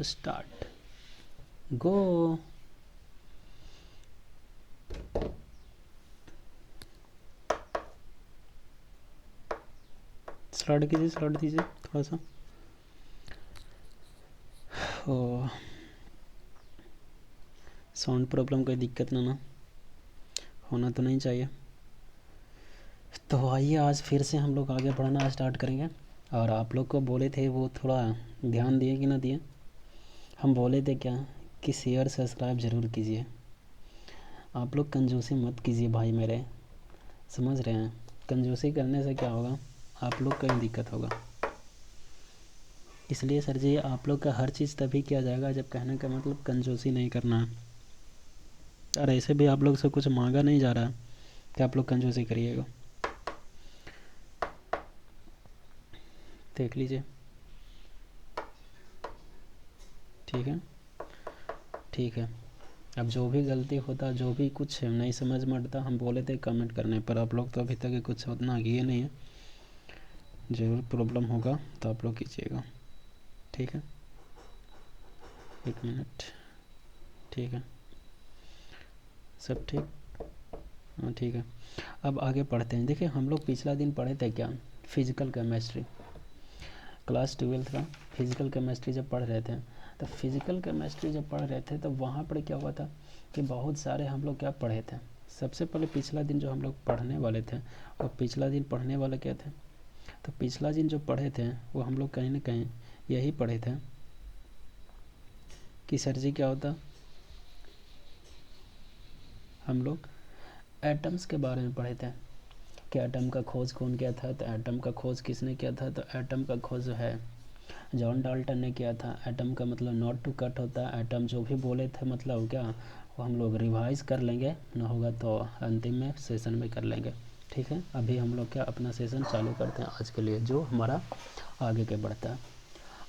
Start, गो। Start कीजिए थोड़ा सा। ओ, साउंड प्रॉब्लम कोई दिक्कत ना होना तो नहीं चाहिए। तो आइए आज फिर से हम लोग आगे बढ़ना स्टार्ट करेंगे। और आप लोग को बोले थे वो थोड़ा ध्यान दिए कि ना दिए। हम बोले थे क्या कि शेयर सब्सक्राइब ज़रूर कीजिए। आप लोग कंजूसी मत कीजिए भाई मेरे, समझ रहे हैं। कंजूसी करने से क्या होगा, आप लोग को ही दिक्कत होगा। इसलिए सर जी आप लोग का हर चीज़ तभी किया जाएगा जब कहने का मतलब कंजूसी नहीं करना है। और ऐसे भी आप लोग से कुछ मांगा नहीं जा रहा है कि आप लोग कंजूसी करिएगा। देख लीजिए, ठीक है ठीक है। अब जो भी गलती होता, जो भी कुछ नहीं समझ में आता, हम बोले थे कमेंट करने पर, आप लोग तो अभी तक कुछ उतना किए नहीं है। ज़रूर प्रॉब्लम होगा तो आप लोग कीजिएगा, ठीक है। 1 मिनट, ठीक है, सब ठीक। हाँ ठीक है। अब आगे पढ़ते हैं। देखिए हम लोग पिछला दिन पढ़े थे क्या, फिजिकल केमिस्ट्री, क्लास 12 का फिजिकल केमिस्ट्री जब पढ़ रहे थे। तो फिजिकल केमिस्ट्री जब पढ़ रहे थे तो वहाँ पर क्या हुआ था कि बहुत सारे हम लोग क्या पढ़े थे। सबसे पहले पिछला दिन जो हम लोग पढ़ने वाले थे, और पिछला दिन पढ़ने वाले क्या थे, तो पिछला दिन जो पढ़े थे वो हम लोग कहीं ना कहीं यही पढ़े थे कि सर जी क्या होता, हम लोग एटम्स के बारे में पढ़े थे कि एटम का खोज कौन किया था। तो एटम का खोज किसने किया था, तो एटम का खोज जो है जॉन डाल्टन ने किया था। एटम का मतलब नॉट टू कट होता है, एटम जो भी बोले थे मतलब क्या वो हम लोग रिवाइज कर लेंगे, ना होगा तो अंतिम में सेशन में कर लेंगे, ठीक है। अभी हम लोग क्या अपना सेशन चालू करते हैं आज के लिए, जो हमारा आगे के बढ़ता है।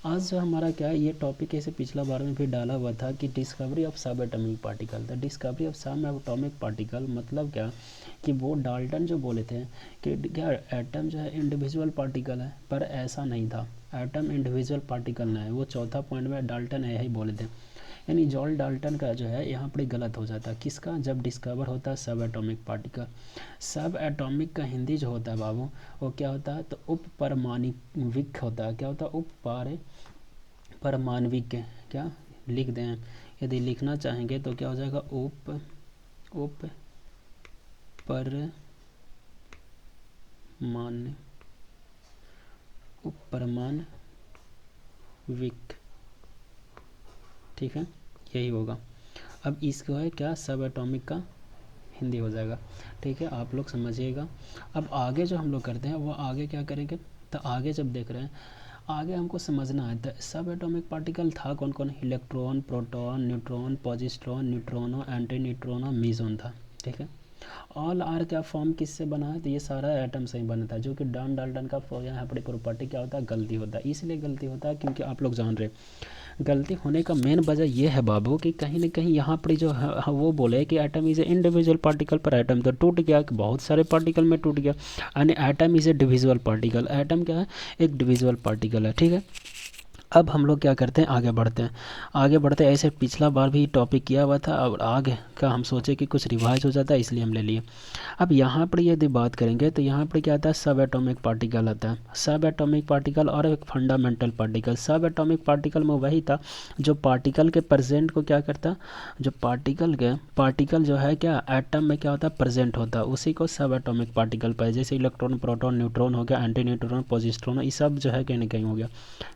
आज जो हमारा क्या है ये टॉपिक ऐसे पिछला बार में भी डाला हुआ था कि डिस्कवरी ऑफ सब atomic particle. The discovery of सब एटॉमिक पार्टिकल मतलब क्या कि वो डाल्टन जो बोले थे कि क्या एटम जो है इंडिविजुअल पार्टिकल है, पर ऐसा नहीं था। एटम इंडिविजुअल पार्टिकल नहीं है, वो चौथा पॉइंट में डाल्टन यही बोले थे। यानी जॉन डाल्टन का जो है यहाँ पर गलत हो जाता है किसका, जब डिस्कवर होता है सब एटॉमिक पार्टिकल। सब एटॉमिक का हिंदी जो होता है बाबू वो क्या होता है, तो उप परमाणविक होता है। क्या होता है, उप परमाणविक। क्या लिख दें, यदि लिखना चाहेंगे तो क्या हो जाएगा, उप परमाणविक, ठीक है, यही होगा। अब इसको है क्या, सब एटॉमिक का हिंदी हो जाएगा, ठीक है, आप लोग समझिएगा। अब आगे जो हम लोग करते हैं वो आगे क्या करेंगे, तो आगे जब देख रहे हैं आगे हमको समझना है तो सब एटॉमिक पार्टिकल था कौन कौन, electron, proton, neutron, positron, neutrino, anti neutrino, meson था, ठीक है। ऑल आर क्या फॉर्म किससे बना है, तो ये सारा एटम से ही बना था, जो कि डॉन डाल्टन का यहाँ पर प्रॉपर्टी क्या होता है, गलती होता है। इसलिए गलती होता है क्योंकि आप लोग जान रहे गलती होने का मेन वजह यह है बाबू कि कहीं ना कहीं यहाँ पर जो वो बोले कि atom is a individual particle, पर एटम तो टूट गया कि बहुत सारे पार्टिकल में टूट गया। यानी atom is a डिविजुअल particle, atom क्या है, एक डिविजुअल पार्टिकल है, ठीक है। अब हम लोग क्या करते हैं, आगे बढ़ते हैं। आगे बढ़ते ऐसे पिछला बार भी टॉपिक किया हुआ था, और आगे का हम सोचे कि कुछ रिवाइज हो जाता है इसलिए हम ले लिए। अब यहाँ पर यदि बात करेंगे तो यहाँ पर क्या आता है, सब एटॉमिक पार्टिकल आता है। सब एटॉमिक पार्टिकल और एक फंडामेंटल पार्टिकल। सब एटॉमिक पार्टिकल में वही था जो पार्टिकल के प्रेजेंट को क्या करता, जो पार्टिकल जो है क्या एटम में क्या होता है, प्रेजेंट होता है, उसी को सब एटॉमिक पार्टिकल पर, जैसे इलेक्ट्रॉन, प्रोटॉन, न्यूट्रॉन हो गया, एंटी न्यूट्रॉन, पॉजिट्रॉन, ये सब जो है कहीं ना कहीं हो गया,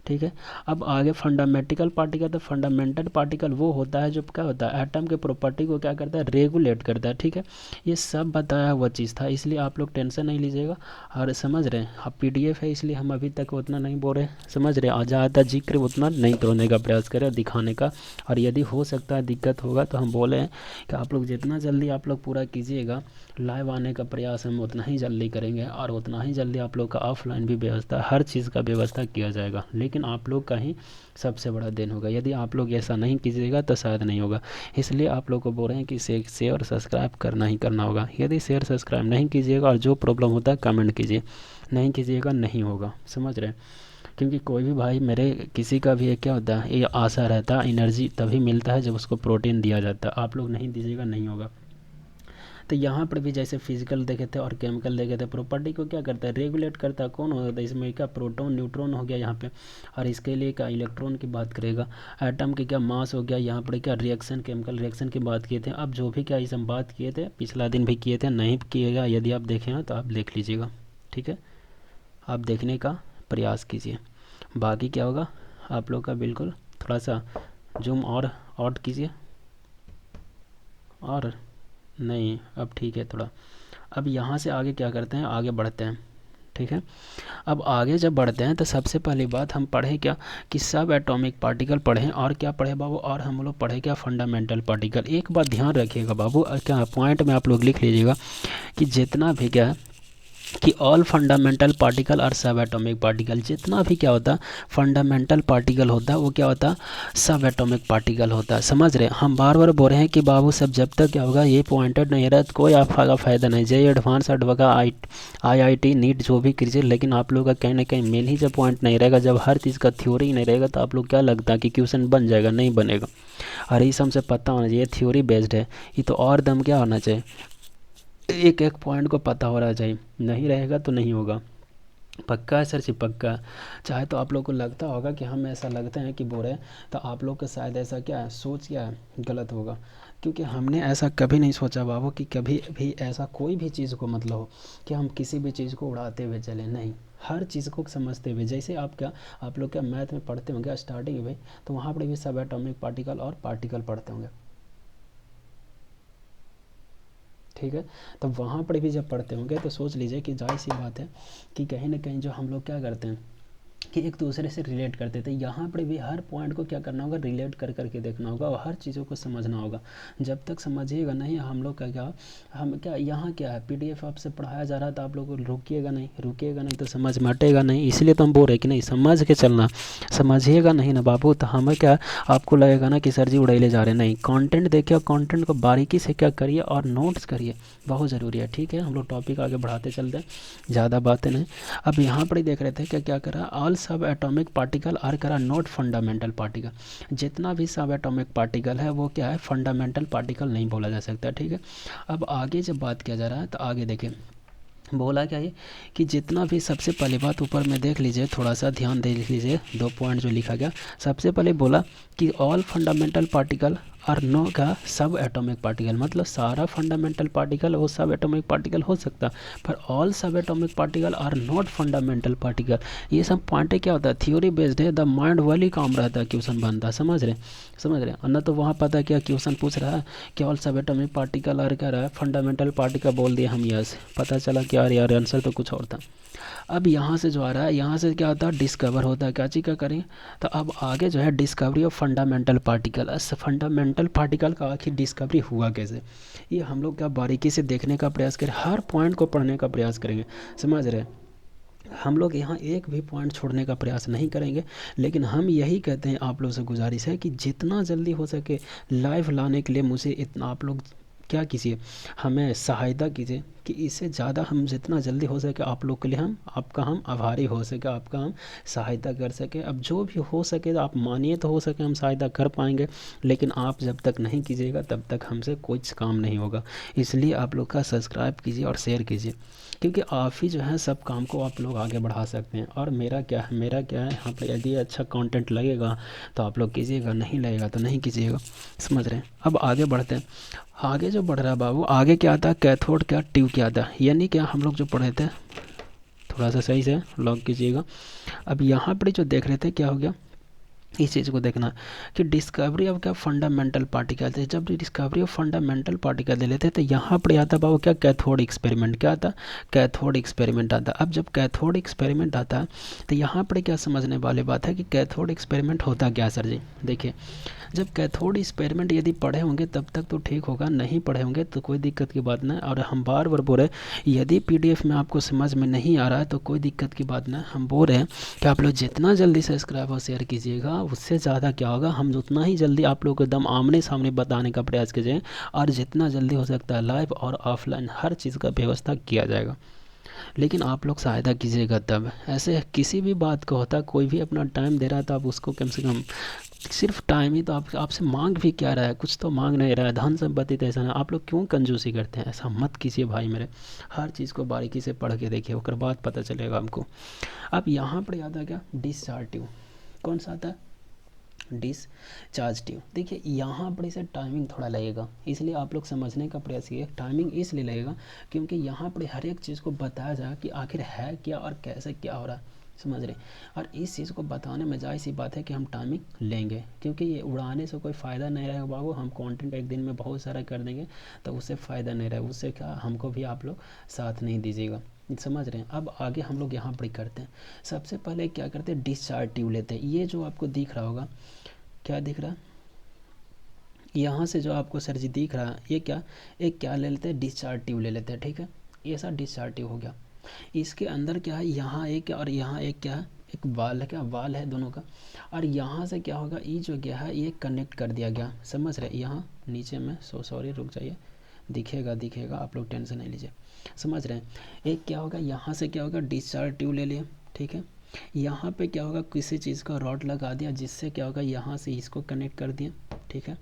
ठीक है। अब आगे फंडामेंटल पार्टिकल, तो फंडामेंटल पार्टिकल वो होता है जो क्या होता है, एटम के प्रॉपर्टी को क्या करता है, रेगुलेट करता है, ठीक है। ये सब बताया हुआ चीज़ था, इसलिए आप लोग टेंशन नहीं लीजिएगा। और समझ रहे हैं, अब पीडीएफ है इसलिए हम अभी तक उतना नहीं बोल रहे, समझ रहे हैं, ज़्यादा जिक्र उतना नहीं करने का प्रयास करें दिखाने का। और यदि हो सकता है दिक्कत होगा तो हम बोले हैं कि आप लोग जितना जल्दी आप लोग पूरा कीजिएगा, लाइव आने का प्रयास हम उतना ही जल्दी करेंगे, और उतना ही जल्दी आप लोग का ऑफलाइन भी व्यवस्था, हर चीज़ का व्यवस्था किया जाएगा। लेकिन आप लोग का ही सबसे बड़ा दिन होगा, यदि आप लोग ऐसा नहीं कीजिएगा तो शायद नहीं होगा। इसलिए आप लोग को बोल रहे हैं कि शेयर और सब्सक्राइब करना ही करना होगा। यदि शेयर सब्सक्राइब नहीं कीजिएगा और जो प्रॉब्लम होता है कमेंट कीजिए, नहीं कीजिएगा नहीं होगा, समझ रहे हैं। क्योंकि कोई भी भाई मेरे किसी का भी क्या होता है, ये आशा रहता है, एनर्जी तभी मिलता है जब उसको प्रोटीन दिया जाता है। आप लोग नहीं दीजिएगा नहीं होगा। तो यहाँ पर भी जैसे फिजिकल देखे थे और केमिकल देखे थे, प्रॉपर्टी को क्या करता है, रेगुलेट करता है। कौन होता है इसमें, क्या प्रोटॉन न्यूट्रॉन हो गया यहाँ पे, और इसके लिए क्या इलेक्ट्रॉन की बात करेगा, एटम के क्या मास हो गया, यहाँ पर क्या रिएक्शन, केमिकल रिएक्शन की बात किए थे। अब जो भी क्या इसे हम बात किए थे, पिछला दिन भी किए थे, नहीं किएगा यदि आप देखें हैं तो आप देख लीजिएगा, ठीक है। आप देखने का प्रयास कीजिए। बाकी क्या होगा आप लोग का, बिल्कुल थोड़ा सा जूम और आउट कीजिए, और नहीं अब ठीक है थोड़ा। अब यहाँ से आगे क्या करते हैं, आगे बढ़ते हैं, ठीक है। अब आगे जब बढ़ते हैं तो सबसे पहली बात हम पढ़ें क्या, कि सब एटॉमिक पार्टिकल पढ़ें, और क्या पढ़े बाबू, और हम लोग पढ़े क्या, फंडामेंटल पार्टिकल। एक बात ध्यान रखिएगा बाबू, क्या पॉइंट में आप लोग लिख लीजिएगा कि जितना भी क्या है कि ऑल फंडामेंटल पार्टिकल और सब एटॉमिक पार्टिकल, जितना भी क्या होता है फंडामेंटल पार्टिकल होता है वो क्या होता है, सब एटॉमिक पार्टिकल होता है। समझ रहे हैं, हम बार बार बोल रहे हैं कि बाबू सब जब तक क्या होगा ये पॉइंटेड नहीं रहा तो कोई आपका फ़ायदा नहीं। जे एडवांस अडवका IIT नीट जो भी कीजिए, लेकिन आप लोग का कहीं ना कहीं मेन ही जब पॉइंट नहीं रहेगा, जब हर चीज़ का थ्योरी नहीं रहेगा, तो आप लोग क्या लगता है कि क्वेश्चन बन जाएगा, नहीं बनेगा। और ये हमसे पता होना चाहिए, थ्योरी बेस्ड है ये, तो और दम क्या होना चाहिए, एक एक पॉइंट को पता होना चाहिए, नहीं रहेगा तो नहीं होगा। पक्का है सर जी, पक्का है। चाहे तो आप लोग को लगता होगा कि हम ऐसा लगते हैं कि बोल रहे हैं, तो आप लोग का शायद ऐसा क्या है, सोच क्या है, गलत होगा। क्योंकि हमने ऐसा कभी नहीं सोचा बाबू कि कभी भी ऐसा कोई भी चीज़ को मतलब हो कि हम किसी भी चीज़ को उड़ाते हुए चले, नहीं। हर चीज़ को समझते हुए, जैसे आप लोग क्या मैथ में पढ़ते होंगे स्टार्टिंग में, तो वहाँ पर भी सब एटॉमिक पार्टिकल और पार्टिकल पढ़ते होंगे, ठीक है। तो वहाँ पर भी जब पढ़ते होंगे तो सोच लीजिए कि जाहिर सी बात है कि कहीं ना कहीं जो हम लोग क्या करते हैं कि एक दूसरे से रिलेट करते थे। यहाँ पर भी हर पॉइंट को क्या करना होगा, रिलेट कर करके देखना होगा, और हर चीज़ों को समझना होगा। जब तक समझिएगा नहीं, हम लोग का क्या, हम क्या यहाँ क्या है, PDF आपसे पढ़ाया जा रहा है तो आप लोग रुकिएगा नहीं तो समझ में हटेगा नहीं। इसलिए तो हम बोल रहे कि नहीं, समझ के चलना। समझिएगा नहीं ना बाबू, तो हमें क्या, आपको लगेगा ना कि सर जी उड़ैले जा रहे हैं। नहीं, कंटेंट देखिए, कंटेंट को बारीकी से क्या करिए और नोट्स करिए, बहुत ज़रूरी है, ठीक है। हम लोग टॉपिक आगे बढ़ाते चलते हैं, ज़्यादा बातें नहीं। अब यहाँ पर ही देख रहे थे क्या क्या करा, ऑल सब एटॉमिक पार्टिकल आर करा नॉट फंडामेंटल पार्टिकल। जितना भी सब एटॉमिक पार्टिकल है वो क्या है, फंडामेंटल पार्टिकल नहीं बोला जा सकता, ठीक है। अब आगे जब बात किया जा रहा है तो आगे देखें, बोला क्या ये कि जितना भी, सबसे पहली बात ऊपर में देख लीजिए, थोड़ा सा ध्यान दे लीजिए, 2 पॉइंट जो लिखा गया। सबसे पहले बोला कि ऑल फंडामेंटल पार्टिकल और नो का सब एटॉमिक पार्टिकल, मतलब सारा फंडामेंटल पार्टिकल वो सब एटॉमिक पार्टिकल हो सकता, पर ऑल सब atomic particle are not fundamental particle. ये सब पॉइंट क्या होता है, थ्योरी बेस्ड है, द माइंड वाली काम रहता है, क्वेश्चन बनता है, समझ रहे। और न तो वहाँ पता क्या क्वेश्चन पूछ रहा है कि ऑल सब एटॉमिक पार्टिकल और क्या रहा है, फंडामेंटल पार्टिकल बोल दिए हम, यस, पता चला कि यार आंसर तो कुछ और था। अब यहाँ से जो आ रहा है, यहाँ से क्या होता है, डिस्कवर होता है, क्या चीज़ का करें। तो अब आगे जो है discovery of fundamental particle, fundamental particle का आखिर डिस्कवरी हुआ कैसे, ये हम लोग क्या बारीकी से देखने का प्रयास करें, हर पॉइंट को पढ़ने का प्रयास करेंगे, समझ रहे। हम लोग यहाँ एक भी पॉइंट छोड़ने का प्रयास नहीं करेंगे, लेकिन हम यही कहते हैं, आप लोग से गुजारिश है कि जितना जल्दी हो सके लाइव लाने के लिए मुझे इतना आप लोग क्या कीजिए, हमें सहायता कीजिए कि इससे ज़्यादा हम जितना जल्दी हो सके आप लोग के लिए हम आभारी हो सके, आपका हम सहायता कर सके। अब जो भी हो सके तो आप मानिए, तो हो सके हम सहायता कर पाएंगे, लेकिन आप जब तक नहीं कीजिएगा तब तक हमसे कुछ काम नहीं होगा। इसलिए आप लोग का सब्सक्राइब कीजिए और शेयर कीजिए, क्योंकि आप ही जो है सब काम को आप लोग आगे बढ़ा सकते हैं। और मेरा क्या है यहाँ पर, यदि अच्छा कंटेंट लगेगा तो आप लोग कीजिएगा, नहीं लगेगा तो नहीं कीजिएगा, समझ रहे हैं। अब आगे बढ़ते हैं, आगे जो बढ़ रहा है बाबू, आगे क्या आता है, कैथोड क्या, ट्यूब क्या आता है, यानी क्या हम लोग जो पढ़े थे, थोड़ा सा सही से लॉक कीजिएगा। अब यहाँ पर जो देख रहे थे क्या हो गया, इस चीज़ को देखना कि डिस्कवरी ऑफ क्या फंडामेंटल पार्टिकल थे। जब डिस्कवरी ऑफ फंडामेंटल पार्टिकल ले लेते तो यहाँ पर आता बाबू क्या, कैथोड एक्सपेरिमेंट, क्या आता, कैथोड एक्सपेरिमेंट आता। अब जब कैथोड एक्सपेरिमेंट आता है तो यहाँ पर क्या समझने वाली बात है कि कैथोड एक्सपेरिमेंट होता क्या सर जी। देखिए, जब कैथोड एक्सपेरिमेंट यदि पढ़े होंगे तब तक तो ठीक होगा, नहीं पढ़े होंगे तो कोई दिक्कत की बात नहीं। और हम बार बार बोल रहे हैं, यदि PDF में आपको समझ में नहीं आ रहा है तो कोई दिक्कत की बात नहीं। हम बोल रहे हैं कि आप लोग जितना जल्दी सब्सक्राइब और शेयर कीजिएगा, उससे ज़्यादा क्या होगा, हम उतना ही जल्दी आप लोग को एकदम आमने सामने बताने का प्रयास कीजिए, और जितना जल्दी हो सकता है लाइव और ऑफलाइन हर चीज़ का व्यवस्था किया जाएगा। लेकिन आप लोग सहायता कीजिएगा तब। ऐसे किसी भी बात का होता, कोई भी अपना टाइम दे रहा है तो आप उसको कम से कम, सिर्फ टाइम ही तो आप आपसे मांग भी क्या रहा है, कुछ तो मांग नहीं रहा है, धन संपत्ति तो ऐसा ना, आप लोग क्यों कंजूसी करते हैं, ऐसा मत कीजिए भाई मेरे। हर चीज़ को बारीकी से पढ़ के देखिए, उसके बाद पता चलेगा हमको। अब यहाँ पर याद आ गया डिसचार्टिव, कौन सा आता है, डिसचार्जिटिव। देखिए यहाँ पर इसे टाइमिंग थोड़ा लगेगा, इसलिए आप लोग समझने का प्रयास कीजिए। टाइमिंग इसलिए लगेगा क्योंकि यहाँ पर हर एक चीज़ को बताया जाए कि आखिर है क्या और कैसे क्या हो रहा है, समझ रहे। और इस चीज़ को बताने में जाहिर सी बात है कि हम टाइमिंग लेंगे, क्योंकि ये उड़ाने से कोई फ़ायदा नहीं रहेगा बाबू। हम कंटेंट एक दिन में बहुत सारा कर देंगे तो उससे फ़ायदा नहीं रहेगा, उससे क्या हमको भी आप लोग साथ नहीं दीजिएगा, समझ रहे हैं। अब आगे हम लोग यहाँ पर करते हैं। सबसे पहले क्या करते हैं, डिसचार्टिव लेते हैं। ये जो आपको दिख रहा होगा, क्या दिख रहा है, यहाँ से जो आपको सर जी दिख रहा है, ये क्या, एक क्या ले लेते हैं, डिसचार्टिव ले लेते हैं, ठीक है। ये सा डिसचार्टिव हो गया। इसके अंदर क्या है, यहाँ एक और यहाँ एक क्या है, एक वाल है, क्या वाल है दोनों का। और यहाँ से क्या होगा, ये जो गया है ये कनेक्ट कर दिया गया, समझ रहे। यहाँ नीचे में सॉरी रुक जाइए, दिखेगा दिखेगा, आप लोग टेंशन नहीं लीजिए, समझ रहे हैं। एक क्या होगा, यहाँ से क्या होगा, डिस्चार्ज ट्यूब ले लिए, ठीक है। यहाँ पे क्या होगा, किसी चीज़ का रॉड लगा दिया, जिससे क्या होगा, यहाँ से इसको कनेक्ट कर दिया, ठीक है।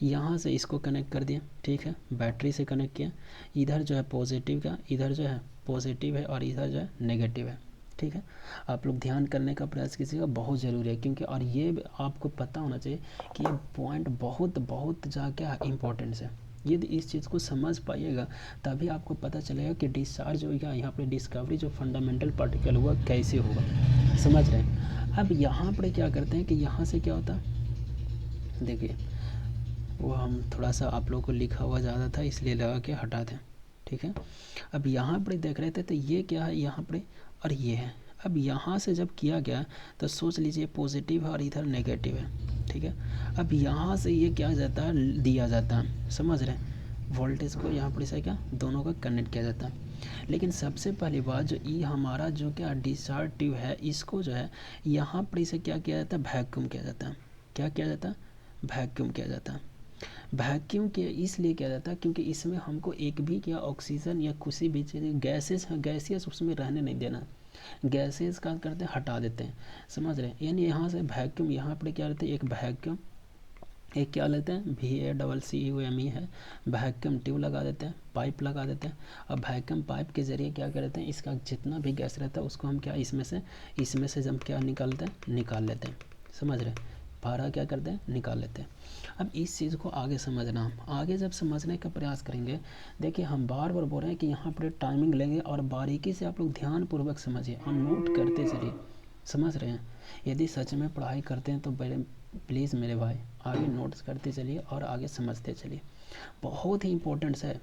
यहाँ से इसको कनेक्ट कर दिया, ठीक है, बैटरी से कनेक्ट किया। इधर जो है पॉजिटिव का, इधर जो है पॉजिटिव है और इधर जो है नेगेटिव है, ठीक है। आप लोग ध्यान करने का प्रयास कीजिएगा, बहुत ज़रूरी है, क्योंकि और ये आपको पता होना चाहिए कि ये पॉइंट बहुत बहुत क्या इम्पोर्टेंस है। यदि इस चीज़ को समझ पाइएगा तभी आपको पता चलेगा कि डिस्चार्ज होगा, यहाँ पे डिस्कवरी जो फंडामेंटल पार्टिकल हुआ कैसे होगा, समझ रहे हैं। अब यहाँ पर क्या करते हैं कि यहाँ से क्या होता है, देखिए वो हम थोड़ा सा आप लोगों को लिखा हुआ ज़्यादा था इसलिए लगा के हटा दें, ठीक है। अब यहाँ पर देख रहे थे तो ये क्या है यहाँ पर, और ये है। अब यहाँ से जब किया गया तो सोच लीजिए पॉजिटिव है और इधर नेगेटिव है, ठीक है। अब यहाँ से ये क्या जाता है, दिया जाता है, समझ रहे हैं। वोल्टेज को यहाँ पर से क्या दोनों का कनेक्ट किया जाता है। लेकिन सबसे पहली बात जो ये हमारा जो क्या डिस्चार्ज ट्यूब है, इसको जो है यहाँ पर इसे क्या किया जाता है, वैक्यूम किया जाता है। क्या किया जाता है, वैक्यूम किया जाता है। वैक्यूम के इसलिए किया जाता है क्योंकि इसमें हमको एक भी क्या ऑक्सीजन या किसी भी चीज़ गैसेस उसमें रहने नहीं देना। गैसेस का करते हैं, हटा देते हैं, समझ रहे हैं। यानी यहाँ से वैक्यूम, यहाँ पर क्या रहता है, एक वैक्यूम, एक क्या लेते हैं, VACCUME है, वैक्यूम ट्यूब लगा देते हैं, पाइप लगा देते हैं। अब वैक्यूम पाइप के ज़रिए क्या करते हैं, इसका जितना भी गैस रहता है उसको हम क्या इसमें से जब क्या निकालते हैं, निकाल लेते हैं, समझ रहे हैं। बाहर क्या करते हैं, निकाल लेते हैं। अब इस चीज़ को आगे समझना, हम आगे जब समझने का प्रयास करेंगे, देखिए हम बार बार बोल रहे हैं कि यहाँ पर टाइमिंग लेंगे और बारीकी से आप लोग ध्यानपूर्वक समझिए और नोट करते चलिए, समझ रहे हैं। यदि सच में पढ़ाई करते हैं तो प्लीज़ मेरे भाई आगे नोट्स करते चलिए और आगे समझते चलिए, बहुत ही इम्पोर्टेंट्स है।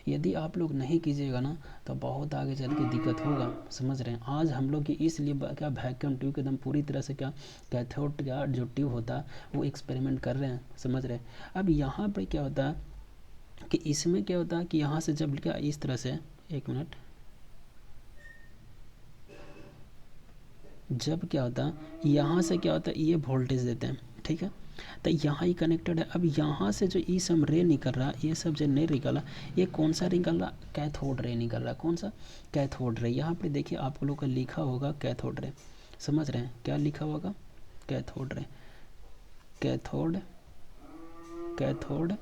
यदि आप लोग नहीं कीजिएगा ना तो बहुत आगे चल के दिक्कत होगा, समझ रहे हैं। आज हम लोग की इसलिए क्या वैक्यूम ट्यूब एकदम पूरी तरह से क्या कैथोड का जो ट्यूब होता है वो एक्सपेरिमेंट कर रहे हैं, समझ रहे हैं। अब यहाँ पर क्या होता है कि इसमें क्या होता है कि यहाँ से जब क्या इस तरह से, एक मिनट, जब क्या होता है यहाँ से क्या होता है ये वोल्टेज देते हैं, ठीक है। तो यहाँ ही कनेक्टेड है। अब यहाँ से जो ई सम रे निकल रहा, ये सब जो नहीं निकला, ये कौन सा निकल रहा, कैथोड रे निकल रहा। कौन सा, कैथोड रे। यहाँ पे देखिए आप लोग का लिखा होगा कैथोड रे, समझ रहे हैं, क्या लिखा होगा, cathode ray, cathode cathode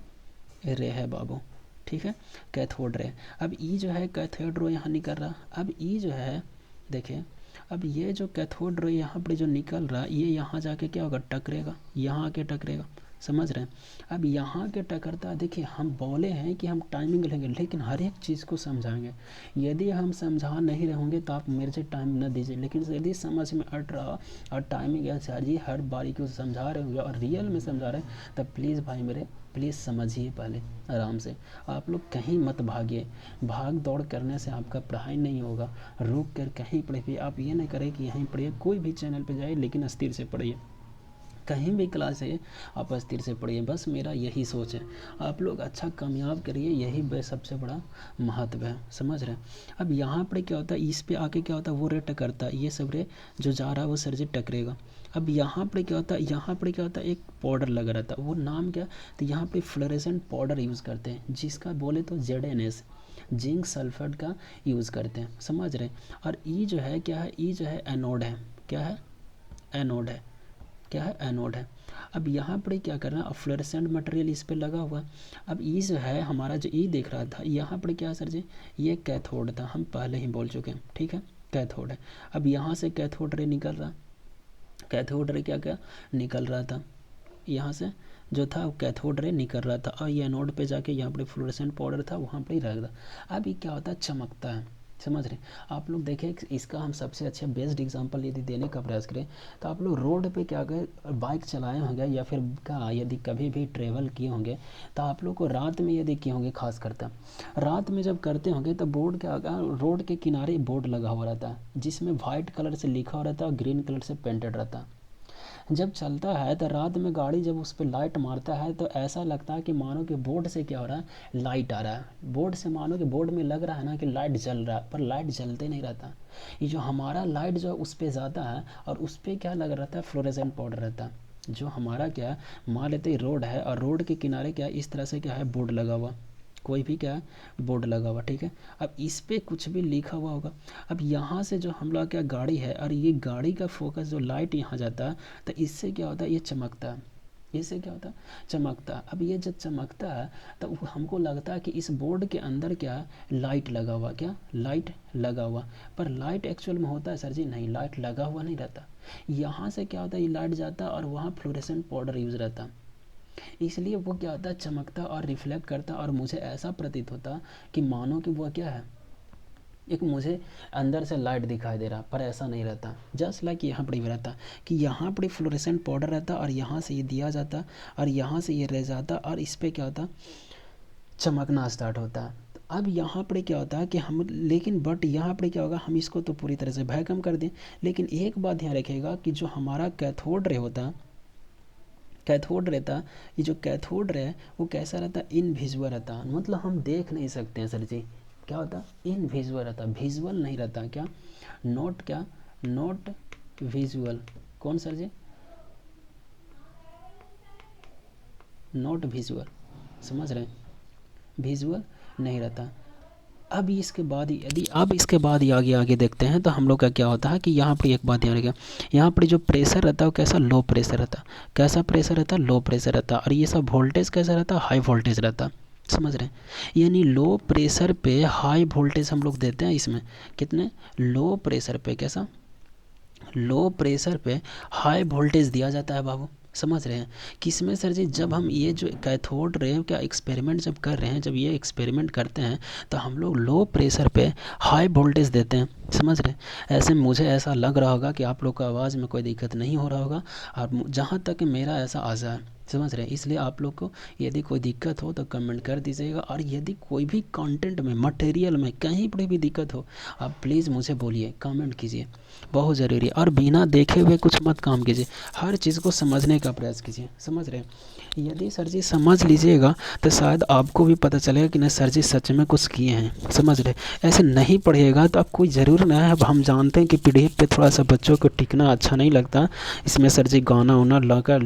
ray है बाबू, ठीक है, कैथोड रे। अब ई जो है कैथोड रे यहाँ निकल रहा। अब ई जो है देखिए, अब ये जो कैथोड रे यहाँ पर जो निकल रहा, ये यहाँ जाके क्या होगा, टकरेगा, यहाँ आके टकरेगा, समझ रहे हैं। अब यहाँ के टकरता, देखिए हम बोले हैं कि हम टाइमिंग लेंगे, लेकिन हर एक चीज़ को समझाएंगे। यदि हम समझा नहीं रहेंगे तो आप मेरे से टाइम न दीजिए, लेकिन यदि समझ में अट रहा और टाइमिंग या जी हर बारी को समझा रहे होंगे और रियल में समझा रहे हैं, तब प्लीज़ भाई मेरे, प्लीज़ समझिए पहले आराम से। आप लोग कहीं मत भागिए, भाग दौड़ करने से आपका पढ़ाई नहीं होगा। रुक कर कहीं पढ़िए, आप ये नहीं करें कि यहीं पढ़िए, कोई भी चैनल पे जाइए लेकिन अस्थिर से पढ़िए। कहीं भी क्लास है आप अस्थिर से पढ़िए, बस मेरा यही सोच है। आप लोग अच्छा कामयाब करिए, यही सबसे बड़ा महत्व है, समझ रहे हैं। अब यहाँ पर क्या होता है, इस पे आके क्या होता है, वो रे टकरता है, ये सब रे जो जा रहा है वो सर जी टकरेगा। अब यहाँ पर क्या होता है, यहाँ पर क्या होता है, एक पाउडर लगा रहता है, वो नाम क्या, तो यहाँ पे फ्लोरेसेंट पाउडर यूज़ करते हैं, जिसका बोले तो ZNS, जिंक सल्फेट का यूज़ करते हैं, समझ रहे हैं। और ई जो है क्या है, ई जो है एनोड है, क्या है, एनोड है, क्या है, एनोड है। अब यहाँ पर क्या करना है, फ्लोरेसेंट मटेरियल इस पर लगा हुआ। अब ई जो है हमारा, जो ई देख रहा था, यहाँ पर क्या सर जी, ये कैथोड था, हम पहले ही बोल चुके हैं, ठीक है, कैथोड है। अब यहाँ से कैथोड रे निकल रहा, कैथोड रे क्या क्या निकल रहा था, यहाँ से जो था वो कैथोड रे निकल रहा था, और ये एनोड पे जाके यहाँ पर फ्लोरेसेंट पाउडर था वहाँ पर ही रख रहा। अब ये क्या होता है, चमकता है, समझ रहे हैं। आप लोग देखें, इसका हम सबसे अच्छा बेस्ट एग्जांपल यदि देने का प्रयास करें तो आप लोग रोड पे क्या गए, बाइक चलाए होंगे या फिर का यदि कभी भी ट्रेवल किए होंगे तो आप लोग को रात में यदि किए होंगे, खास करता रात में जब करते होंगे तो बोर्ड क्या होगा, रोड के किनारे बोर्ड लगा हुआ रहता है जिसमें वाइट कलर से लिखा हुआ रहता है और ग्रीन कलर से पेंटेड रहता है। जब चलता है तो रात में गाड़ी जब उस पर लाइट मारता है तो ऐसा लगता है कि मानो कि बोर्ड से क्या हो रहा है, लाइट आ रहा है, बोर्ड से मानो कि बोर्ड में लग रहा है ना कि लाइट जल रहा है, पर लाइट जलते नहीं रहता। ये जो हमारा लाइट जो उस पर जाता है और उस पर क्या लग रहता है, फ्लोरेसेंट पाउडर रहता है। जो हमारा क्या है, मान लेते रोड है और रोड के किनारे क्या है, इस तरह से क्या है, बोर्ड लगा हुआ, कोई भी क्या है, बोर्ड लगा हुआ, ठीक है। अब इस पे कुछ भी लिखा हुआ होगा। अब यहाँ से जो हम लोग क्या गाड़ी है और ये गाड़ी का फोकस जो लाइट यहाँ जाता है तो इससे क्या होता है, ये चमकता है, इससे क्या होता है, चमकता है। अब ये जब चमकता है तो हमको लगता है कि इस बोर्ड के अंदर क्या है, लाइट लगा हुआ, क्या लाइट लगा हुआ, पर लाइट एक्चुअल में होता है सर जी, नहीं, लाइट लगा हुआ नहीं रहता। यहाँ से क्या होता है, ये लाइट जाता है और वहाँ फ्लोरेसेंट पाउडर यूज़ रहता है, इसलिए वो क्या होता है, चमकता और रिफ्लेक्ट करता, और मुझे ऐसा प्रतीत होता कि मानो कि वो क्या है, एक मुझे अंदर से लाइट दिखाई दे रहा, पर ऐसा नहीं रहता। जस्ट लाइक यहाँ पर भी रहता कि यहाँ पर फ्लोरेसेंट पाउडर रहता और यहाँ से ये दिया जाता और यहाँ से ये रह जाता और इस पर क्या होता, चमकना स्टार्ट होता है। अब यहाँ पर क्या होता है कि हम, लेकिन बट यहाँ पर क्या होगा, हम इसको तो पूरी तरह से भय कम कर दें, लेकिन एक बात ध्यान रखिएगा कि जो हमारा कैथोड रे होता है, कैथोड रहता, ये जो कैथोड रे है वो कैसा रहता, इनविजुअल रहता, मतलब हम देख नहीं सकते हैं सर जी, क्या होता, इनविजुअल रहता, विजुअल नहीं रहता, क्या, नॉट, क्या, नॉट विजुअल, कौन सर जी, नॉट विजुअल, समझ रहे हैं, विजुअल नहीं रहता। अब इसके बाद यदि अब इसके बाद ही आगे आगे देखते हैं तो हम लोग का क्या होता है कि यहाँ पर एक बात ध्यान रखिए, यहाँ पर जो प्रेशर रहता है वो कैसा, लो प्रेशर रहता, कैसा प्रेशर रहता, लो प्रेशर रहता, और ये सब वोल्टेज कैसा रहता, हाई वोल्टेज रहता, समझ रहे हैं। यानी लो प्रेशर पे हाई वोल्टेज हम लोग देते हैं इसमें, कितने, लो प्रेशर पे कैसा, लो प्रेशर पे हाई वोल्टेज दिया जाता है बाबू, समझ रहे हैं। किसमें सर जी, जब हम ये जो कैथोड रे का एक्सपेरिमेंट जब कर रहे हैं, जब ये एक्सपेरिमेंट करते हैं तो हम लोग लो प्रेशर पे हाई वोल्टेज देते हैं, समझ रहे हैं। ऐसे मुझे ऐसा लग रहा होगा कि आप लोग को आवाज़ में कोई दिक्कत नहीं हो रहा होगा, और जहाँ तक मेरा ऐसा आशा है, समझ रहे हैं। इसलिए आप लोग को यदि कोई दिक्कत हो तो कमेंट कर दीजिएगा, और यदि कोई भी कंटेंट में, मटेरियल में कहीं पर भी दिक्कत हो आप प्लीज़ मुझे बोलिए, कमेंट कीजिए, बहुत ज़रूरी है। और बिना देखे हुए कुछ मत काम कीजिए, हर चीज़ को समझने का प्रयास कीजिए, समझ रहे हैं। यदि सर जी समझ लीजिएगा तो शायद आपको भी पता चलेगा कि नहीं सर जी सच में कुछ किए हैं, समझ रहे। ऐसे नहीं पढ़िएगा तो आप कोई ज़रूर ना है। अब हम जानते हैं कि पीडीएफ पे थोड़ा सा बच्चों को टिकना अच्छा नहीं लगता, इसमें सर जी गाना वाना लाकर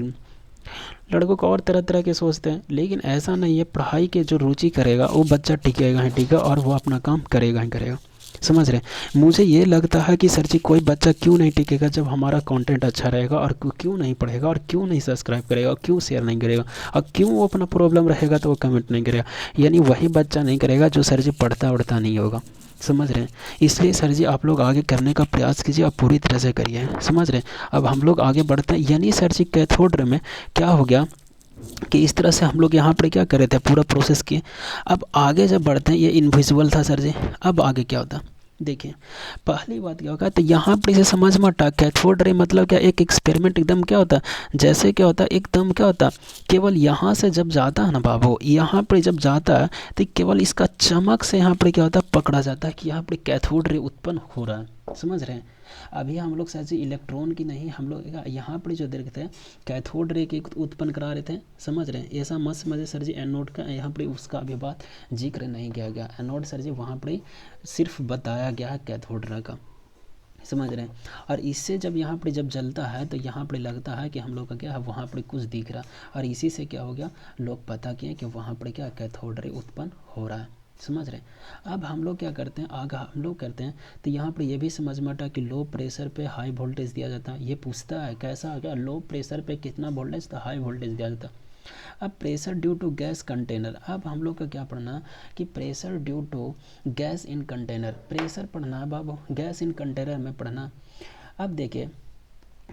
लड़कों को और तरह तरह के सोचते हैं, लेकिन ऐसा नहीं है। पढ़ाई के जो रुचि करेगा वो बच्चा टिकेगा ही टिकेगा, और वो अपना काम करेगा ही करेगा, समझ रहे। मुझे ये लगता है कि सर जी कोई बच्चा क्यों नहीं टिकेगा जब हमारा कंटेंट अच्छा रहेगा, और क्यों नहीं पढ़ेगा, और क्यों नहीं सब्सक्राइब करेगा, और क्यों शेयर नहीं करेगा, और क्यों वो अपना प्रॉब्लम रहेगा तो वो कमेंट नहीं करेगा। यानी वही बच्चा नहीं करेगा जो सर जी पढ़ता उढ़ता नहीं होगा, समझ रहे हैं। इसलिए सर जी आप लोग आगे करने का प्रयास कीजिए और पूरी तरह से करिए, समझ रहे हैं। अब हम लोग आगे बढ़ते हैं। यानी सर जी कैथोड रे में क्या हो गया कि इस तरह से हम लोग यहाँ पर क्या कर रहे थे, पूरा प्रोसेस किए। अब आगे जब बढ़ते हैं, ये इनविजिबल था सर जी, अब आगे क्या होता देखिए। पहली बात क्या होगा, तो यहाँ पर इसे समझ में आता, कैथोड रे मतलब क्या, एक एक्सपेरिमेंट एकदम क्या होता, जैसे क्या होता, एकदम क्या होता, केवल यहाँ से जब जाता है ना बाबू, यहाँ पर जब जाता है तो केवल इसका चमक से यहाँ पर क्या होता है, पकड़ा जाता है कि यहाँ पर कैथोड रे उत्पन्न हो रहा है, समझ रहे हैं। अभी हम लोग सर जी इलेक्ट्रॉन की नहीं, हम लोग यहाँ पर जो देखते हैं कैथोड रे के उत्पन्न करा रहे थे, समझ रहे हैं। ऐसा मत समझे सर जी एनोड का, यहाँ पर उसका अभी बात जिक्र नहीं किया गया। एनोड सर जी वहाँ पर सिर्फ बताया गया है कैथोड रे का, समझ रहे हैं। और इससे जब यहाँ पर जब जलता है तो यहाँ पर लगता है कि हम लोग का क्या है, वहाँ पर कुछ दिख रहा, और इसी से क्या हो गया, लोग पता किए कि वहाँ पर क्या कैथोड रे उत्पन्न हो रहा है, समझ रहे हैं। अब हम लोग क्या करते हैं, आगे हम लोग करते हैं तो यहाँ पर ये भी समझ में आता है कि लो प्रेशर पे हाई वोल्टेज दिया जाता है। ये पूछता है कैसा आ गया, लो प्रेशर पे कितना वोल्टेज, तो हाई वोल्टेज दिया जाता है। अब pressure due to gas container, अब हम लोग का क्या पढ़ना कि pressure due to gas in container, pressure पढ़ना है बाबू, गैस इन कंटेनर में पढ़ना। अब देखिए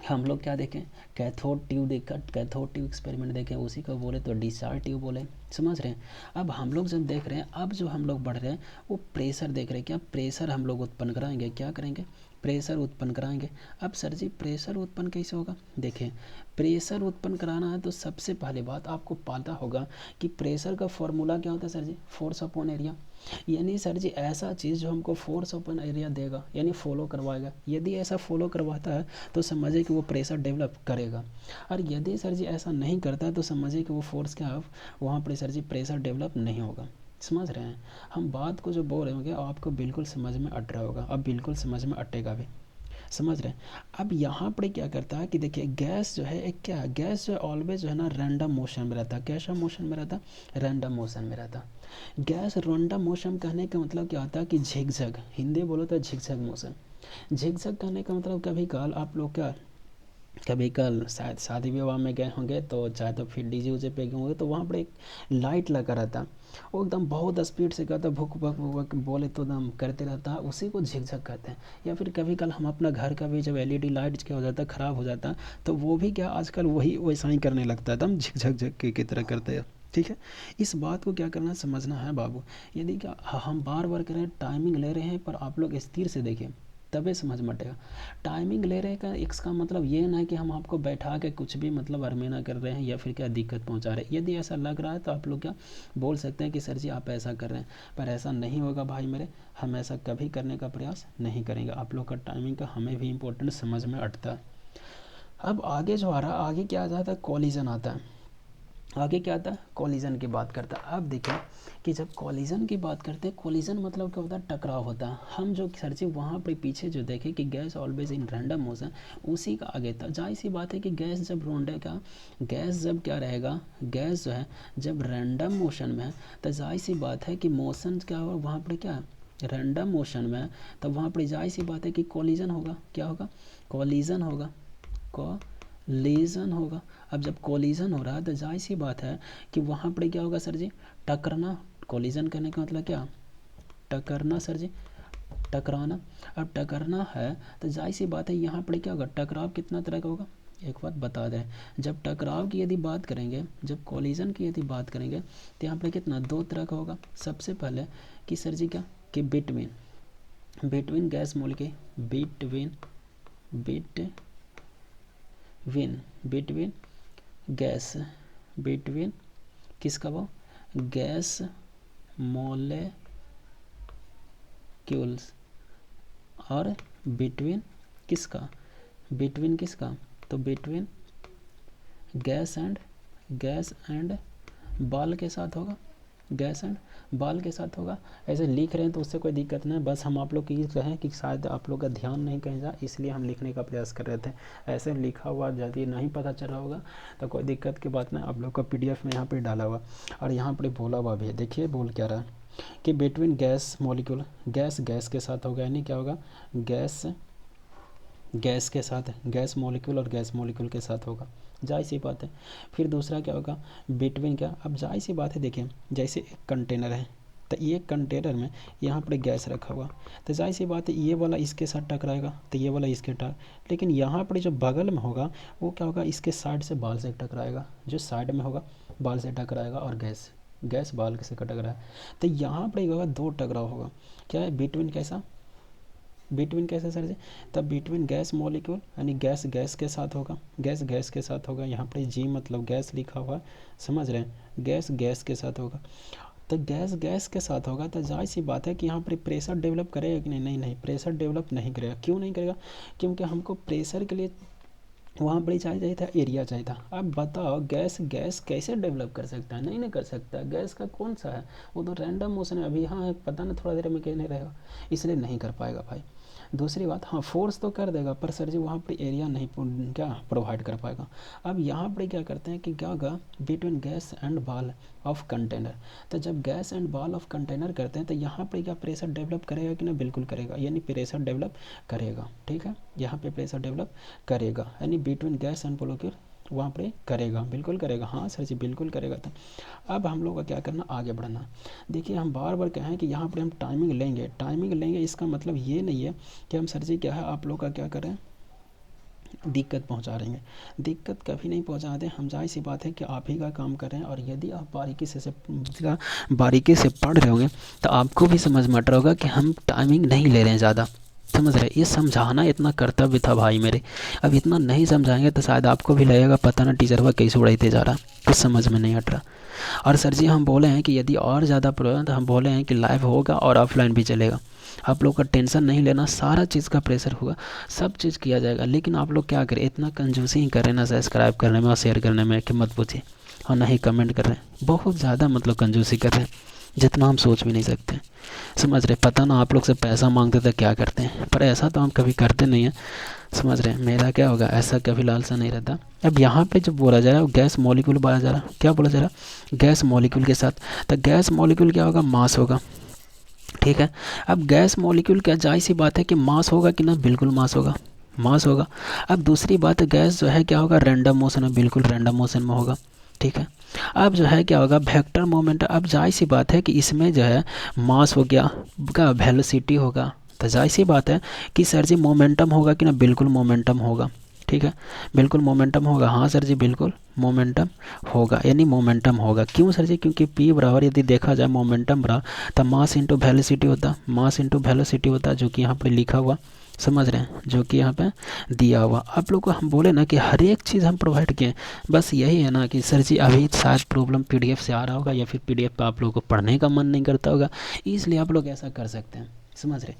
हम लोग क्या देखें, कैथोड ट्यूब देखा, कैथोड ट्यूब एक्सपेरिमेंट देखें, उसी को बोले तो डिस्चार्ज ट्यूब बोले, समझ रहे हैं। अब हम लोग जब देख रहे हैं, अब जो हम लोग बढ़ रहे हैं वो प्रेशर देख रहे हैं, क्या प्रेशर हम लोग उत्पन्न कराएंगे, क्या करेंगे, प्रेशर उत्पन्न कराएंगे। अब सर जी प्रेशर उत्पन्न कैसे होगा, देखिए प्रेशर उत्पन्न कराना है तो सबसे पहली बात आपको पता होगा कि प्रेशर का फॉर्मूला क्या होता है सर जी, फोर्स अपॉन एरिया। यानी सर जी ऐसा चीज़ जो हमको फोर्स अपॉन एरिया देगा यानी फॉलो करवाएगा, यदि ऐसा फॉलो करवाता है तो समझिए कि वो प्रेशर डेवलप करेगा, और यदि सर जी ऐसा नहीं करता है तो समझिए कि वो फोर्स क्या, वहाँ पर सर जी प्रेशर डेवलप नहीं होगा। समझ रहे हैं, हम बात को जो बोल रहे होंगे आपको बिल्कुल समझ में अट रहा होगा, अब बिल्कुल समझ में अटेगा भी, समझ रहे हैं। अब यहाँ पर क्या करता है कि देखिए गैस जो है एक क्या है, गैस जो है ऑलवेज जो है ना रैंडम मोशन में रहता है, कैसा मोशन में रहता है, रैंडम मोशन में रहता है। गैस रैंडम मोशन कहने का मतलब क्या होता है कि झिकझक, हिंदी बोलो तो झिकझक मोशन। झिकझक कहने का मतलब कभी काल आप लोग क्या, कभी कल शायद शादी विवाह में गए होंगे तो चाहे तो फिर डीजे उजे पे गए होंगे तो वहाँ पर एक लाइट लगा रहता, वो एकदम बहुत स्पीड से करता, भुक भुक भुक बोले तो एकदम करते रहता है, उसी को झिकझक कहते हैं। या फिर कभी कल हम अपना घर का भी जब एलईडी लाइट क्या हो जाता है, ख़राब हो जाता है, तो वो भी क्या आजकल वही वैसा ही करने लगता है, एकदम झिकझक झक की तरह करते हैं। ठीक है, इस बात को क्या करना समझना है बाबू। यदि क्या हम बार बार करें टाइमिंग ले रहे हैं पर आप लोग स्थिर से देखें तबे समझ में आएगा। टाइमिंग ले रहे का इसका मतलब ये ना है कि हम आपको बैठा के कुछ भी मतलब अरमेना कर रहे हैं या फिर क्या दिक्कत पहुंचा रहे हैं। यदि ऐसा लग रहा है तो आप लोग क्या बोल सकते हैं कि सर जी आप ऐसा कर रहे हैं, पर ऐसा नहीं होगा भाई मेरे, हम ऐसा कभी करने का प्रयास नहीं करेंगे। आप लोग का टाइमिंग का हमें भी इम्पोर्टेंट समझ में अटता है। अब आगे जो आ रहा है, आगे क्या आ जाता है, कॉलिजन आता है। आगे क्या आता है, कॉलिजन की बात करता है। अब देखिए कि जब कॉलिजन की बात करते हैं, कॉलिजन मतलब क्या होता है, टकराव होता है। हम जो सर्चे वहाँ पर पीछे जो देखें कि gas always in random motion, उसी का आगे था। जाहिर सी बात है कि गैस जब रोंडेगा, गैस जब क्या रहेगा, गैस जो है जब रैंडम मोशन में है तो जाहिर सी बात है कि मोशन क्या होगा वहाँ पर, क्या रैंडम मोशन में है, तो वहाँ पर जाहिर सी बात है कि कॉलिजन होगा। क्या होगा, कॉलिजन होगा, कोलिजन होगा। अब जब कोलिजन हो रहा है तो जाहिर सी बात है कि वहाँ पर क्या होगा सर जी, टकराना। कोलिजन करने का मतलब क्या, टकराना सर जी, टकराना। अब टकराना है तो जाहिर सी बात है यहाँ पर क्या होगा, टकराव कितना तरह का होगा, एक बात बता दें, जब टकराव की यदि बात करेंगे, जब कोलिजन की यदि बात करेंगे तो यहाँ पर कितना, दो तरह का होगा। सबसे पहले कि सर जी क्या, कि between, between gas molecule, between, between gas, between किसका, वो गैस मॉलिक्यूल्स, और बिटवीन किसका, बिटवीन किसका, तो बिटवीन गैस एंड बाल के साथ होगा, गैस एंड बाल के साथ होगा। ऐसे लिख रहे हैं तो उससे कोई दिक्कत नहीं, बस हम आप लोग की कहें कि शायद आप लोग का ध्यान नहीं कहीं जा, इसलिए हम लिखने का प्रयास कर रहे थे। ऐसे लिखा हुआ यदि नहीं पता चल रहा होगा तो कोई दिक्कत की बात नहीं, आप लोग का पीडीएफ में यहाँ पर डाला हुआ और यहाँ पर बोला हुआ भी है। देखिए बोल क्या रहा है कि between gas molecule, gas gas के साथ होगा, यानी क्या होगा, गैस गैस के साथ, गैस मॉलिक्यूल और गैस मॉलिक्यूल के साथ होगा, जाहिर सी बात है। फिर दूसरा क्या होगा, बिटवीन क्या, अब जाहिर सी बात है, देखिए जैसे एक कंटेनर है तो ये कंटेनर में यहाँ पर गैस रखा हुआ, तो जाहिर सी बात है ये वाला इसके साथ टकराएगा तो ये वाला इसके लेकिन यहाँ पर जो बगल में होगा वो क्या होगा, इसके साइड से बाल से टकराएगा, जो साइड में होगा बाल से टकराएगा, और गैस बाल से टकराएगा। तो यहाँ पर होगा दो टकराव होगा, क्या है, बिटवीन कैसा, बिटवीन कैसे सर जी, तब बिटवीन गैस मॉलिक्यूल यानी गैस गैस के साथ होगा, गैस गैस के साथ होगा, यहाँ पर जी मतलब गैस लिखा हुआ, समझ रहे हैं, गैस गैस के साथ होगा। तो गैस गैस के साथ होगा तो जाहिर सी बात है कि यहाँ पर प्रेशर डेवलप करेगा कि नहीं, नहीं प्रेशर डेवलप नहीं करेगा। क्यों नहीं करेगा, क्योंकि हमको प्रेशर के लिए वहाँ पर चाहिए था, एरिया चाहिए था। अब बताओ गैस गैस कैसे डेवलप कर सकता है, नहीं नहीं कर सकता, गैस का कौन सा है, वो तो रैंडम मोशन है अभी, हाँ पता ना थोड़ा देर में कहीं नहीं रहेगा, इसलिए नहीं कर पाएगा भाई। दूसरी बात, हाँ फोर्स तो कर देगा पर सर जी वहाँ पर एरिया नहीं क्या प्रोवाइड कर पाएगा। अब यहाँ पर क्या करते हैं कि क्या होगा, between gas and ball of container, तो जब gas and ball of container करते हैं तो यहाँ पर क्या प्रेशर डेवलप करेगा कि ना, बिल्कुल करेगा, यानी प्रेशर डेवलप करेगा। ठीक है, यहाँ पे प्रेशर डेवलप करेगा, यानी बिटवीन गैस एंड मोलिक्यूल वहाँ पे करेगा, बिल्कुल करेगा। हाँ सर जी बिल्कुल करेगा। तो अब हम लोग का क्या करना, आगे बढ़ना। देखिए हम बार बार कहें कि यहाँ पर हम टाइमिंग लेंगे, टाइमिंग लेंगे, इसका मतलब ये नहीं है कि हम सर जी क्या है आप लोग का क्या करें, दिक्कत पहुंचा रहे हैं। दिक्कत कभी नहीं पहुंचाते हम, जाहिर सी बात है कि आप ही का काम कर रहे हैं, और यदि आप बारीकी से पढ़ रहे होंगे तो आपको भी समझ में आता होगा कि हम टाइमिंग नहीं ले रहे हैं ज़्यादा, समझ रहे। ये समझाना इतना कर्तव्य था भाई मेरे, अब इतना नहीं समझाएंगे तो शायद आपको भी लगेगा पता ना टीचर वह कैसे उड़ाते जा रहा, कुछ समझ में नहीं हट रहा। और सर जी हम बोले हैं कि यदि और ज़्यादा प्रॉब्लम तो हम बोले हैं कि लाइव होगा और ऑफलाइन भी चलेगा, आप लोग का टेंशन नहीं लेना, सारा चीज़ का प्रेशर होगा, सब चीज़ किया जाएगा। लेकिन आप लोग क्या करें, इतना कंजूसी ही कर रहे हैं ना सब्सक्राइब करने में और शेयर करने में कि मत पूछिए, और ना ही कमेंट कर रहे हैं, बहुत ज़्यादा मतलब कंजूसी कर रहे हैं, जितना हम सोच भी नहीं सकते, समझ रहे। पता ना आप लोग से पैसा मांगते तो क्या करते हैं, पर ऐसा तो हम कभी करते नहीं हैं, समझ रहे हैं। मेरा क्या होगा, ऐसा कभी लालसा नहीं रहता। अब यहाँ पे जो बोला जा रहा है गैस मॉलिक्यूल बोला जा रहा है, क्या बोला जा रहा है, गैस मॉलिक्यूल के साथ, तो गैस मॉलिक्यूल क्या होगा, मास होगा। ठीक है, अब गैस मॉलिक्यूल क्या, जाहिर सी बात है कि मास होगा कि ना, बिल्कुल मास होगा, मास होगा। अब दूसरी बात, गैस जो है क्या होगा, रैंडम मोशन में, बिल्कुल रैंडम मोशन में होगा। ठीक है, अब जो है क्या होगा, वेक्टर मोमेंट, अब जाहिर सी बात है कि इसमें जो है मास हो गया का वेलोसिटी होगा, तो जाहिर सी बात है कि सर जी मोमेंटम होगा कि ना, बिल्कुल मोमेंटम होगा। ठीक है, बिल्कुल मोमेंटम होगा, हाँ सर जी बिल्कुल मोमेंटम होगा, यानी मोमेंटम होगा। क्यों सर जी, क्योंकि पी बराबर यदि देखा जाए मोमेंटम बराबर तो मास इंटू वेलोसिटी होता, मास इंटू वेलोसिटी होता, जो कि यहाँ पे लिखा हुआ, समझ रहे हैं, जो कि यहाँ पे दिया हुआ। आप लोग को हम बोले ना कि हर एक चीज़ हम प्रोवाइड किए, बस यही है ना कि सर जी अभी शायद प्रॉब्लम पीडीएफ से आ रहा होगा, या फिर पीडीएफ पे आप लोगों को पढ़ने का मन नहीं करता होगा, इसलिए आप लोग ऐसा कर सकते हैं, समझ रहे।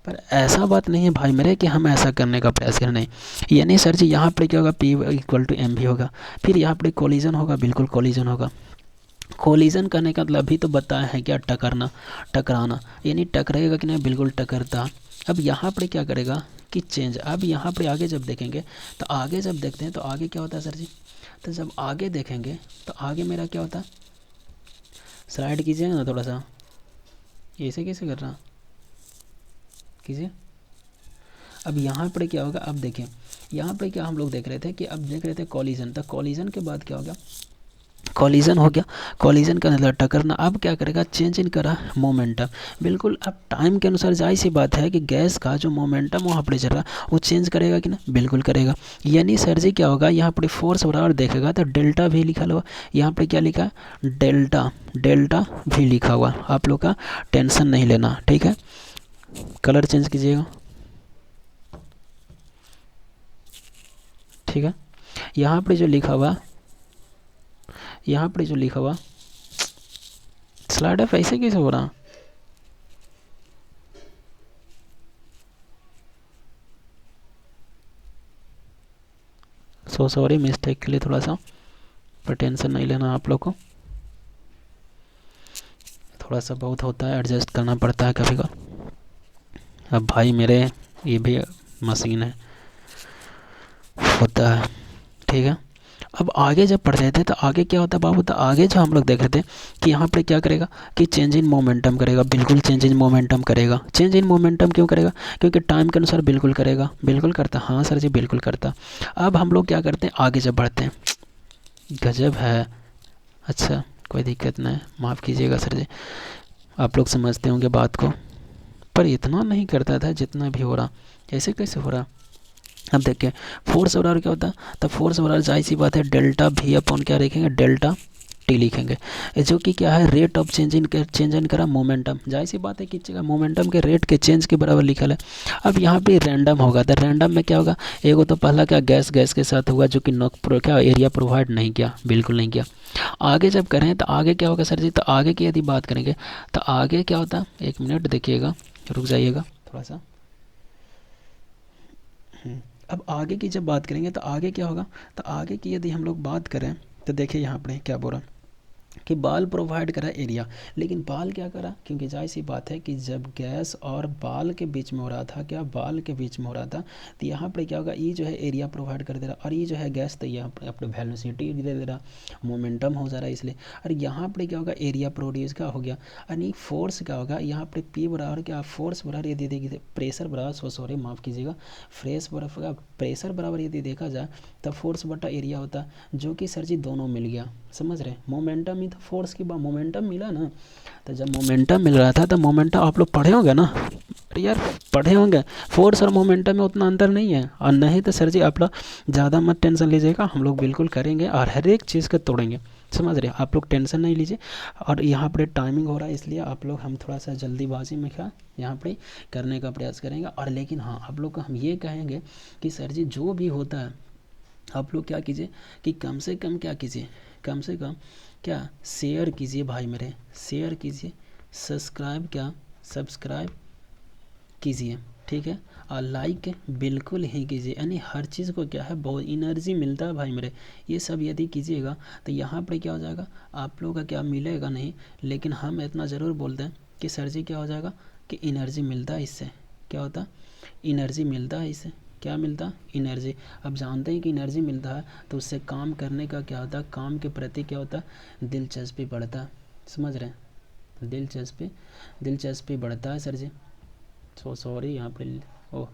पर ऐसा बात नहीं है भाई मेरे कि हम ऐसा करने का प्रयास करें, नहीं। यानी सर जी यहाँ पर क्या होगा, पी इक्वल टू एम भी होगा, फिर यहाँ पर कोलिजन होगा, बिल्कुल कोलिजन होगा। कोलिजन करने का मतलब भी तो बताया है क्या, टकरना, टकराना, यानी टकराएगा कि नहीं, बिल्कुल टकरता। अब यहाँ पर क्या करेगा कि चेंज, अब यहाँ पर आगे जब देखेंगे तो आगे जब देखते हैं तो आगे क्या होता है सर जी, तो जब आगे देखेंगे तो आगे मेरा क्या होता है, स्लाइड कीजिएगा ना थोड़ा सा, ऐसे कैसे कर रहा कीजिए। अब यहाँ पर क्या होगा, अब देखें यहाँ पर क्या हम लोग देख रहे थे कि अब देख रहे थे कॉलिजन, तो कॉलिजन के बाद क्या होगा, कॉलिजन हो गया, कॉलिजन का मतलब टकरना। अब क्या करेगा, चेंज इन करा मोमेंटम, बिल्कुल। अब टाइम के अनुसार जाहिर सी बात है कि गैस का जो मोमेंटम वहाँ पर चल रहा है वो चेंज करेगा कि ना, बिल्कुल करेगा। यानी सर जी क्या होगा, यहाँ पर फोर्स बराबर देखेगा तो डेल्टा भी लिखा हुआ, यहाँ पर क्या लिखा, डेल्टा, डेल्टा भी लिखा हुआ, आप लोग का टेंशन नहीं लेना। ठीक है, कलर चेंज कीजिएगा। ठीक है, यहाँ पर जो लिखा हुआ, यहाँ पर जो लिखा हुआ स्लाइड है ऐसे कैसे हो रहा, सो सॉरी मिस्टेक के लिए थोड़ा सा, पर टेंशन नहीं लेना आप लोग को, थोड़ा सा बहुत होता है, एडजस्ट करना पड़ता है कभी का। अब भाई मेरे ये भी मशीन है, होता है। ठीक है, अब आगे जब पढ़ रहे थे तो आगे क्या होता है बाबू, तो आगे जो हम लोग देख रहे थे कि यहाँ पे क्या करेगा कि चेंज इन मोमेंटम करेगा, बिल्कुल चेंज इन मोमेंटम करेगा। चेंज इन मोमेंटम क्यों करेगा, क्योंकि टाइम के अनुसार बिल्कुल करेगा, बिल्कुल करता, हाँ सर जी बिल्कुल करता। अब हम लोग क्या करते हैं, आगे जब बढ़ते हैं, गजब है, अच्छा कोई दिक्कत नहीं, माफ़ कीजिएगा सर जी, आप लोग समझते होंगे बात को, पर इतना नहीं करता था जितना भी हो रहा, ऐसे कैसे हो रहा। अब देखिए फोर्स बराबर क्या होता है, तो फोर्स बराबर जाहिर सी बात है डेल्टा भी अपॉन क्या लिखेंगे, डेल्टा टी लिखेंगे, जो कि क्या है, रेट ऑफ चेंज इन करा मोमेंटम, जाहिर सी बात है कि मोमेंटम के रेट के चेंज के बराबर लिखा है। अब यहाँ पे रैंडम होगा, तो रैंडम में क्या होगा, एगो तो पहला क्या गैस के साथ हुआ जो कि क्या एरिया प्रोवाइड नहीं किया, बिल्कुल नहीं किया। आगे जब करें तो आगे क्या होगा सर जी, तो आगे की यदि बात करेंगे तो आगे क्या होता है, एक मिनट देखिएगा, रुक जाइएगा थोड़ा सा। अब आगे की जब बात करेंगे तो आगे क्या होगा, तो आगे की यदि हम लोग बात करें तो देखिए यहाँ पर क्या बोल रहा है, कि बाल प्रोवाइड करा एरिया, लेकिन बाल क्या करा, क्योंकि जाहिर सी बात है कि जब गैस और बाल के बीच में हो रहा था, क्या बाल के बीच में हो रहा था, तो यहाँ पर क्या होगा, ये जो है एरिया प्रोवाइड कर दे रहा, और ये जो है गैस, तो यहाँ पर अपने वेलोसिटी दे दे रहा, मोमेंटम हो जा रहा है इसलिए। और यहाँ पर क्या होगा, एरिया प्रोड्यूस का हो गया, और ये फोर्स क्या होगा, यहाँ पर पी बराबर क्या, फोर्स बराबर यदि देखिए प्रेशर बराबर, सॉरी माफ़ कीजिएगा, प्रेशर बराबर यदि देखा जाए तब फोर्स बटा एरिया होता, जो कि सर जी दोनों मिल गया, समझ रहे, मोमेंटम ही तो फोर्स की बात, मोमेंटम मिला ना, तो जब मोमेंटम मिल रहा था तो मोमेंटम आप लोग पढ़े होंगे ना, अरे यार पढ़े होंगे, फोर्स और मोमेंटम में उतना अंतर नहीं है, और नहीं तो सर जी आप लोग ज़्यादा मत टेंशन लीजिएगा, हम लोग बिल्कुल करेंगे और हर एक चीज़ को तोड़ेंगे, समझ रहे, आप लोग टेंशन नहीं लीजिए। और यहाँ पर टाइमिंग हो रहा है, इसलिए आप लोग, हम थोड़ा सा जल्दीबाजी में क्या यहाँ पर करने का प्रयास करेंगे। और लेकिन हाँ, आप लोग को हम ये कहेंगे कि सर जी जो भी होता है आप लोग क्या कीजिए कि कम से कम क्या कीजिए, कम से कम क्या शेयर कीजिए भाई मेरे, शेयर कीजिए, सब्सक्राइब कीजिए, ठीक है, और लाइक बिल्कुल ही कीजिए, यानी हर चीज़ को क्या है, बहुत एनर्जी मिलता है भाई मेरे, ये सब यदि कीजिएगा तो यहाँ पर क्या हो जाएगा, आप लोगों का क्या मिलेगा नहीं, लेकिन हम इतना ज़रूर बोलते हैं कि सर जी क्या हो जाएगा कि एनर्जी मिलता है इससे, क्या होता, एनर्जी मिलता है इससे, क्या मिलता है, एनर्जी। अब जानते हैं कि एनर्जी मिलता है तो उससे काम करने का क्या होता है, काम के प्रति क्या होता है, दिलचस्पी बढ़ता है, समझ रहे हैं, दिलचस्पी बढ़ता है सर जी, सॉरी यहाँ पे, ओह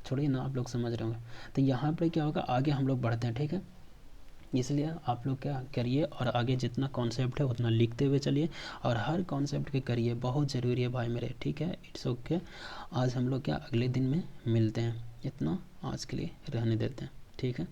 छोड़िए ना, आप लोग समझ रहे होंगे। तो यहाँ पे क्या होगा, आगे हम लोग बढ़ते हैं, ठीक है, इसलिए आप लोग क्या करिए, और आगे जितना कॉन्सेप्ट है उतना लिखते हुए चलिए, और हर कॉन्सेप्ट के करिए, बहुत ज़रूरी है भाई मेरे, ठीक है, इट्स ओके। आज हम लोग क्या अगले दिन में मिलते हैं, इतना आज के लिए रहने देते हैं, ठीक है।